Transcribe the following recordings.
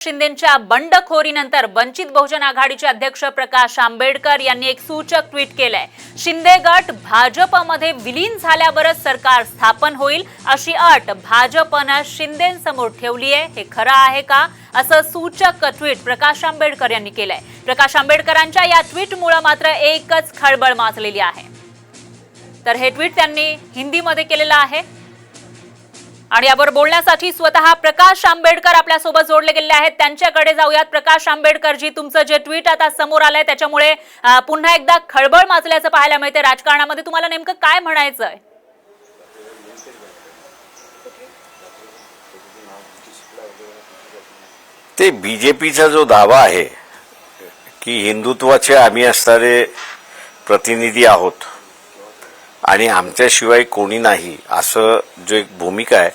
शिंदेंच्या बंडखोरीनंतर वंचित बहुजन आघाडीचे अध्यक्ष प्रकाश आंबेडकर यांनी एक सूचक ट्विट केलंय। शिंदे गट भाजपमध्ये विलीन झाल्यावरच सरकार स्थापन होईल अशी अट भाजपनं शिंदेंसमोर ठेवली आहे। हे खरं आहे का असं सूचक ट्विट प्रकाश आंबेडकर यांनी केलंय। प्रकाश आंबेडकरांच्या या ट्विटमुळे मात्र एकच खळबळ माजलेली आहे। तर हे ट्विट त्यांनी हिंदीमध्ये केलेलं आहे आणि यावर बोलण्यासाठी स्वतः प्रकाश आंबेडकर आपल्या सोबत जोडले गेले आहेत। त्यांच्याकडे जाऊयात। प्रकाश आंबेडकर जी, तुमचं जे ट्विट आता समोर आलंय त्याच्यामुळे पुन्हा एकदा खळबळ माजल्याचं पाहायला मिळते राजकारणामध्ये। तुम्हाला नेमकं काय म्हणायचंय? ते बीजेपीचा जो दावा आहे की हिंदुत्वाचे आम्ही असणारे प्रतिनिधी आहोत आणि आमच्याशिवाय कोणी नाही, असं जो एक भूमिका आहे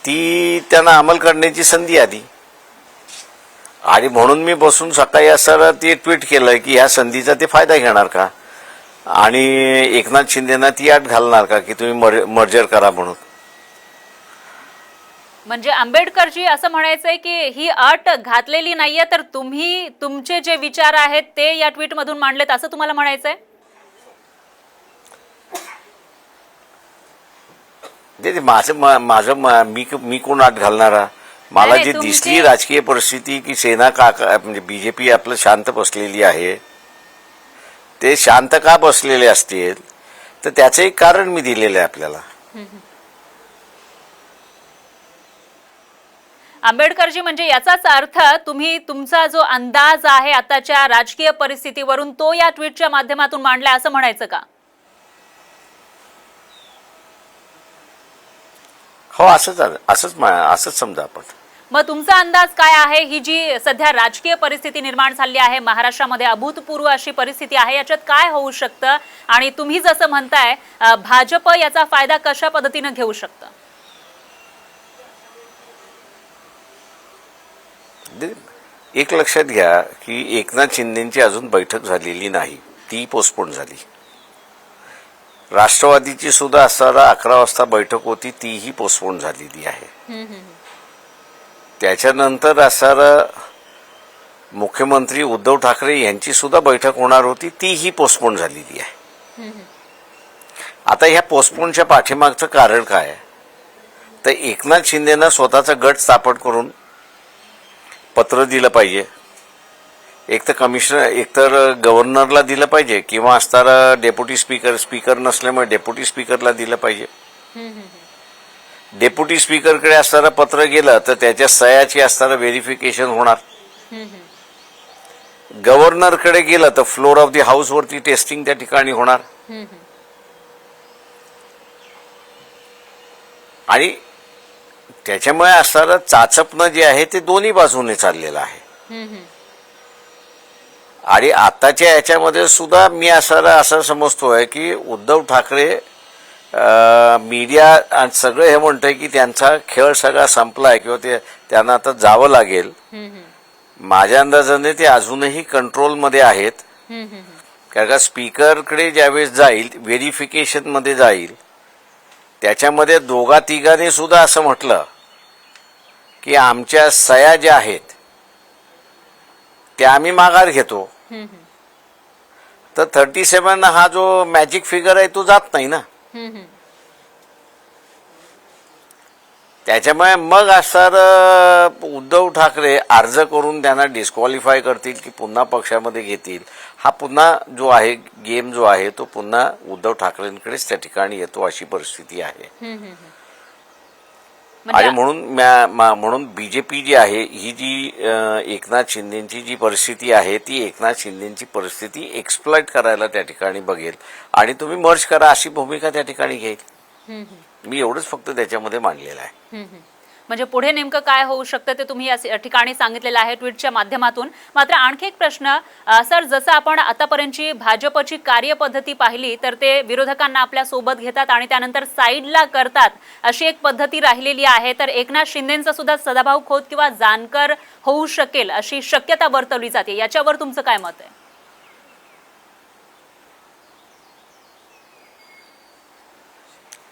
ती त्यांना अंमल करण्याची संधी आली आणि म्हणून मी बसून सकाळी असताना ते ट्विट केलं की ह्या संधीचा ते फायदा घेणार का आणि एकनाथ शिंदेना ती अट घालणार का की तुम्ही मर्जर करा म्हणून। म्हणजे आंबेडकरजी असं म्हणायचंय की ही अट घातलेली नाहीये, तर तुम्ही तुमचे जे विचार आहेत ते या ट्विट मधून मांडलेत असं तुम्हाला म्हणायचंय? मी कोण अट घालणारा? मला जी दिसली राजकीय परिस्थिती की सेना का म्हणजे बीजेपी आपलं शांत बसलेली आहे, ते शांत का बसलेले असतील तर त्याचं एक कारण मी दिलेलं आहे आपल्याला। आंबेडकरजी, म्हणजे याचाच अर्थ तुम्ही तुमचा जो अंदाज आहे आताच्या राजकीय परिस्थितीवरून तो या ट्विटच्या माध्यमातून मांडलाय असं म्हणायचं का? हो, असंच समजा आपण। मग तुमचा अंदाज काय आहे? ही जी सध्या राजकीय परिस्थिती निर्माण झाली आहे महाराष्ट्रामध्ये, अभूतपूर्व अशी परिस्थिती आहे, याच्यात काय होऊ शकतं आणि तुम्ही जसं म्हणताय भाजप याचा फायदा कशा पद्धतीने घेऊ शकतं? एक लक्षात घ्या की एकनाथ शिंदेची अजून बैठक झालेली नाही, ती पोस्टपोन झाली। राष्ट्रवादीची सुद्धा असताना 11 वाजता बैठक होती, तीही पोस्टपोन झालेली आहे। त्याच्यानंतर असताना मुख्यमंत्री उद्धव ठाकरे यांची सुद्धा बैठक होणार होती, तीही पोस्टपोन झालेली आहे। आता ह्या पोस्टपोनच्या पाठीमागचं कारण काय? तर एकनाथ शिंदेना स्वतःचा गट स्थापन करून पत्र दिलं पाहिजे, एक तर गव्हर्नरला दिलं पाहिजे किंवा असणारा डेप्युटी स्पीकर नसल्यामुळे डेप्युटी स्पीकरला दिलं पाहिजे। डेप्युटी स्पीकरकडे असणारं पत्र गेलं तर त्याच्या सह्याची असणारं व्हेरिफिकेशन होणार। गव्हर्नरकडे गेलं तर फ्लोर ऑफ द हाऊस वरती टेस्टिंग त्या ठिकाणी होणार आणि त्याच्यामुळे असणारं चाचपणं जे आहे ते दोन्ही बाजूने चाललेलं आहे। आणि आताच्या याच्यामध्ये सुद्धा मी असं समजतोय की उद्धव ठाकरे मीडिया आणि सगळं हे म्हणतंय की त्यांचा खेळ सगळा संपलाय किंवा त्यांना आता जावं लागेल। माझ्या अंदाजाने ते अजूनही कंट्रोलमध्ये आहेत, कारण का स्पीकरकडे ज्यावेळेस जाईल व्हेरिफिकेशन मध्ये जाईल त्याच्यामध्ये दोघा तिघांनी सुद्धा असं म्हटलं की आमच्या सह्या ज्या आहेत त्या आम्ही माघार घेतो, तर 37 हा जो मॅजिक फिगर आहे तो जात नाही ना। त्याच्यामुळे मग असं उद्धव ठाकरे अर्ज करून त्यांना डिस्क्वालिफाय करतील की पुन्हा पक्षामध्ये घेतील, हा पुन्हा जो आहे गेम जो आहे तो पुन्हा उद्धव ठाकरेंकडेच त्या ठिकाणी येतो, अशी परिस्थिती आहे। आणि म्हणून बीजेपी जी आहे ही जी एकनाथ शिंदेची जी परिस्थिती आहे ती एकनाथ शिंदेची परिस्थिती एक्सप्लॉइट करायला त्या ठिकाणी बघेल आणि तुम्ही मर्ज करा अशी भूमिका त्या ठिकाणी घेईल। मी एवढंच फक्त त्याच्यामध्ये मांडलेलं आहे। म्हणजे पुढे नेमकं काय होऊ शकतं ते तुम्ही या ठिकाणी सांगितलेलं आहे ट्विटच्या माध्यमातून। मात्र आणखी एक प्रश्न सर, जसं आपण आतापर्यंतची भाजपची कार्यपद्धती पाहिली तर ते विरोधकांना आपल्या सोबत घेतात आणि त्यानंतर साईडला करतात, अशी एक पद्धती राहिलेली आहे। तर एकनाथ शिंदेंचा सुद्धा सदाभाऊ खोत किंवा जानकर होऊ शकेल अशी शक्यता वर्तवली जाते, याच्यावर तुमचं काय मत आहे?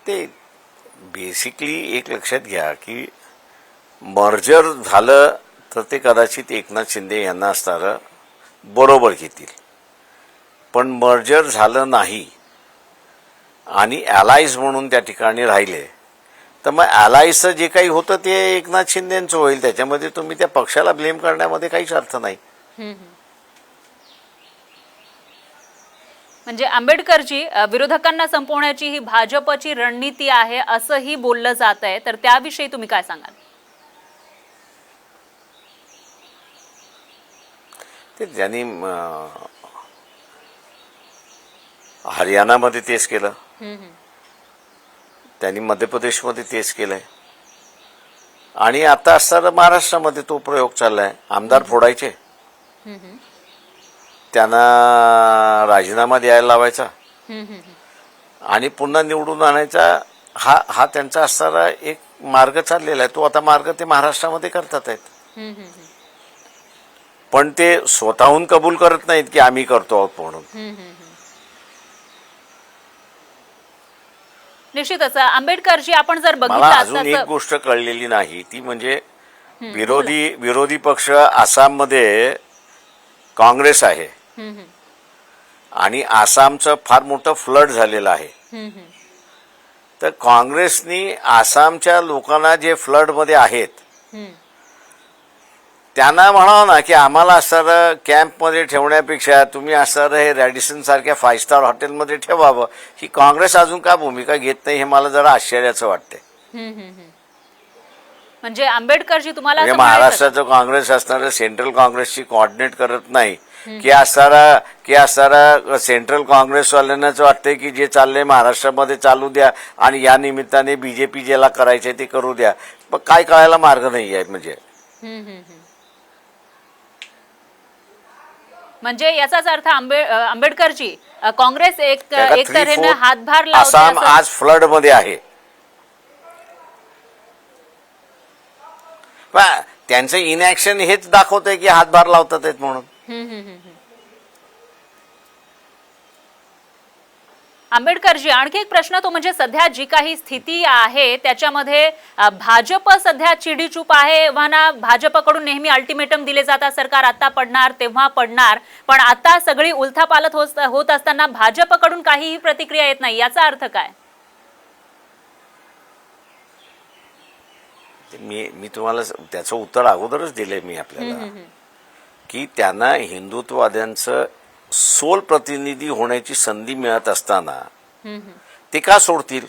ते बेसिकली एक लक्षात घ्या की मर्जर झालं तर ते कदाचित एकनाथ शिंदे यांना असणारं बरोबर घेतील. पण मर्जर झालं नाही आणि अलायज म्हणून त्या ठिकाणी राहिले तर मग अलायजचं जे काही होतं ते एकनाथ शिंदेचं होईल. त्याच्यामध्ये तुम्ही त्या पक्षाला ब्लेम करण्यामध्ये काहीच अर्थ नाही. म्हणजे आंबेडकरजी विरोधकांना संपवण्याची ही भाजपची रणनीती आहे असंही बोललं जात आहे, तर त्याविषयी तुम्ही काय सांगाल? ते ज्यांनी हरियाणामध्ये तेच केलं, त्यांनी मध्य प्रदेशमध्ये तेच केलंय आणि आता असताना महाराष्ट्रामध्ये तो प्रयोग चाललाय. आमदार फोडायचे, त्यांना राजीनामा द्यायला लावायचा आणि पुन्हा निवडून आणायचा. हा त्यांचा असणारा एक मार्ग चाललेला आहे. तो आता मार्ग ते महाराष्ट्रामध्ये करतात आहेत, पण ते स्वतःहून कबूल करत नाहीत की आम्ही करतो आहोत म्हणून. निश्चितच आंबेडकरजी आपण जर मला बघितलं अजून एक गोष्ट कळलेली नाही, ती म्हणजे विरोधी पक्ष आसाममध्ये काँग्रेस आहे आणि आसामचं फार मोठं फ्लड झालेलं आहे. तर काँग्रेसनी आसामच्या लोकांना जे फ्लडमध्ये आहेत त्यांना म्हणावं ना की आम्हाला असणारं कॅम्पमध्ये ठेवण्यापेक्षा तुम्ही असणारं हे रॅडिसन सारख्या 5 स्टार हॉटेलमध्ये ठेवावं. ही काँग्रेस अजून का भूमिका घेत नाही हे मला जरा आश्चर्याचं वाटतंय. म्हणजे आंबेडकरजी तुम्हाला म्हणजे असं म्हणायचं महाराष्ट्राचं काँग्रेस असणारं सेंट्रल काँग्रेसची कोऑर्डिनेट करत नाही की असणारा सेंट्रल काँग्रेसवाल्यांनाच वाटतंय की जे चाललंय महाराष्ट्रामध्ये चालू द्या आणि या निमित्ताने बीजेपी ज्याला करायचंय ते करू द्या. पण काय कळायला मार्ग नाही आहे. म्हणजे याचाच अर्थ आंबेडकरजी काँग्रेस एक त्याला तऱ्हेने 3/4 हातभार आसाम लावते आज फ्लड मध्ये आहे. त्यांचं इनॅक्शन हेच दाखवतंय की हातभार लावतात आहेत म्हणून. आंबेडकरजी आणखी एक प्रश्न तो म्हणजे सध्या जी काही स्थिती आहे त्याच्यामध्ये भाजप सध्या चिडीचूप आहे. ना भाजपकडून नेहमी अल्टिमेटम दिले जातात, सरकार आता पडणार तेव्हा पडणार, पण आता सगळी उलथापालथ होत असताना भाजपकडून काहीही प्रतिक्रिया येत नाही. याचा अर्थ काय? मी तुम्हाला त्याचं उत्तर अगोदरच दिलंय मी आपल्याला की त्यांना हिंदुत्ववाद्यांचं सोल प्रतिनिधी होण्याची संधी मिळत असताना ते का सोडतील?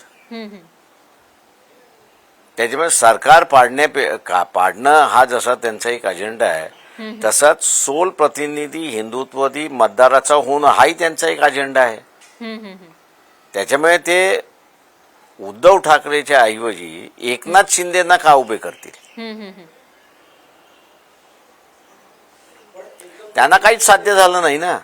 त्याच्यामुळे सरकार पाडणं हा जसा त्यांचा एक अजेंडा आहे तसाच सोल प्रतिनिधी हिंदुत्ववादी मतदाराचा होणं हाही त्यांचा एक अजेंडा आहे. त्याच्यामुळे ते उद्धव ठाकरेच्या ऐवजी एकनाथ शिंदेना का उभे करतील? त्यांना काहीच साध्य झालं नाही ना.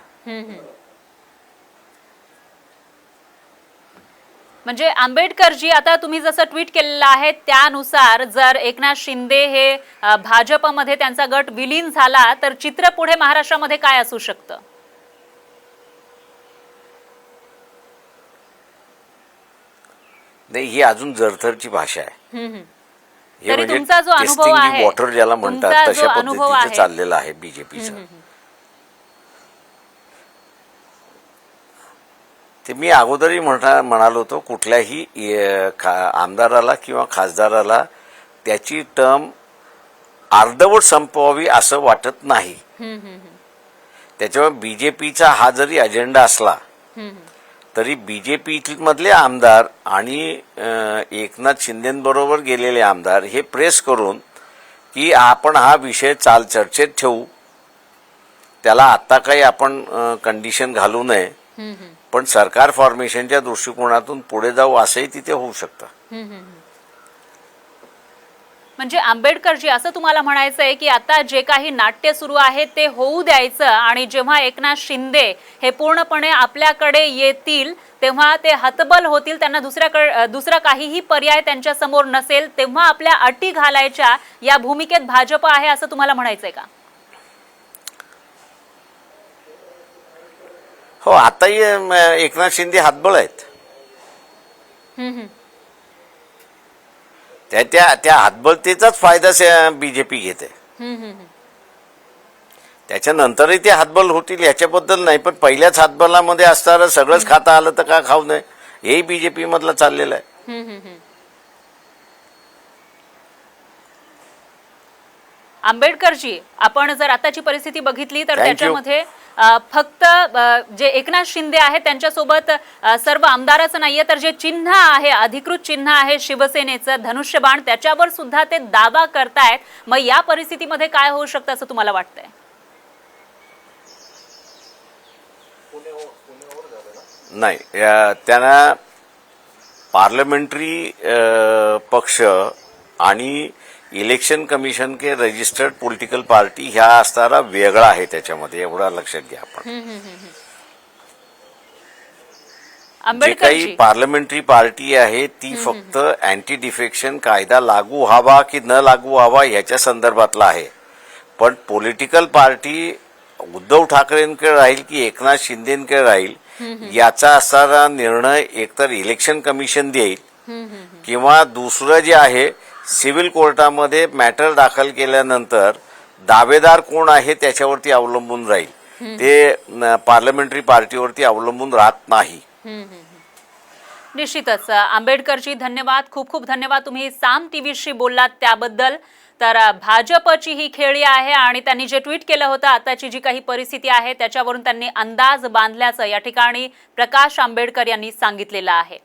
म्हणजे आंबेडकरजी आता तुम्ही जसं ट्विट केलेलं आहे त्यानुसार जर एकनाथ शिंदे हे भाजपमध्ये त्यांचा गट विलीन झाला तर चित्र पुढे महाराष्ट्रामध्ये काय असू शकतं? नाही, ही अजून जरथरची भाषा आहे. हे तरी म्हणजे तुमचा जो अनुभव आहे, वॉटर ज्याला म्हणतात तुमचा जो तशा अनुभव पद्धतीचं आहे, चाललेलं आहे बीजेपीचं. ते मी अगोदरही म्हणालो होतो कुठल्याही आमदाराला किंवा खासदाराला त्याची टर्म अर्धवट संपवावी असं वाटत नाही. त्याच्यामुळे बीजेपीचा हा जरी अजेंडा असला तरी बीजेपी मधले आमदार आणि एकनाथ शिंदेबरोबर गेलेले आमदार हे प्रेस करून की आपण हा विषय चर्चेत ठेवू, त्याला आता काही आपण कंडिशन घालू नये, पण सरकार फॉर्मेशनच्या दृष्टिकोनातून पुढे जाऊ असंही तिथे होऊ शकतं. म्हणजे आंबेडकरजी असं तुम्हाला म्हणायचं आहे की आता जे काही नाट्य सुरू आहे ते होऊ द्यायचं आणि जेव्हा एकनाथ शिंदे हे पूर्णपणे आपल्याकडे येतील तेव्हा ते हतबल होतील, त्यांना दुसरा काहीही पर्याय त्यांच्या समोर नसेल, तेव्हा आपल्या अटी घालायच्या या भूमिकेत भाजप आहे असं तुम्हाला म्हणायचंय का? हो, आताही एकनाथ शिंदे हातबळ आहेत. त्या हातबळतेचाच फायदा बीजेपी घेते. त्याच्यानंतरही ते हातबल होतील याच्याबद्दल नाही, पण पहिल्याच हातबलामध्ये असणारं सगळंच खाता आलं तर का खाऊ नये, हेही बीजेपी मधलं चाललेलं आहे. आंबेडकरजी, आपण जर आताची परिस्थिती बघितली तर Thank you. त्याच्यामध्ये फक्त जे एकनाथ शिंदे आहेत त्यांच्यासोबत सर्व आमदारच नाहीये, तर जे चिन्ह आहे, अधिकृत चिन्ह आहे शिवसेनेचं धनुष्यबाण, त्याच्यावर सुद्धा ते दावा करतायत. मग या परिस्थितीमध्ये काय होऊ शकतं असं तुम्हाला वाटतंय? नाही, त्यांना पार्लमेंटरी पक्ष आणि इलेक्शन कमिशन के रजिस्टर्ड पॉलिटिकल पार्टी ह्या असणारा वेगळा आहे त्याच्यामध्ये, एवढा लक्षात घ्या आपण. जे काही आंबेडकरजी, पार्लमेंटरी पार्टी आहे ती फक्त अँटी डिफेक्शन कायदा लागू व्हावा की न लागू व्हावा याच्या संदर्भातला आहे. पण पॉलिटिकल पार्टी उद्धव ठाकरेंकडे राहील की एकनाथ शिंदेकडे राहील याचा असणारा निर्णय एकतर इलेक्शन कमिशन देईल किंवा दुसरं जे आहे सिव्हिल कोर्टामध्ये मॅटर दाखल केल्यानंतर दावेदार कोण आहे त्याच्यावरती अवलंबून राहील. ते पार्लमेंटरी पार्टीवरती अवलंबून राहत नाही. निश्चितच आंबेडकरजी, धन्यवाद, खूप खूप धन्यवाद. तुम्ही साम टीव्हीशी बोललात त्याबद्दल. तर भाजपची ही खेळी आहे आणि त्यांनी जे ट्विट केलं होतं, आताची जी काही परिस्थिती आहे त्याच्यावरून त्यांनी अंदाज बांधल्याचं या ठिकाणी प्रकाश आंबेडकर यांनी सांगितलेलं आहे.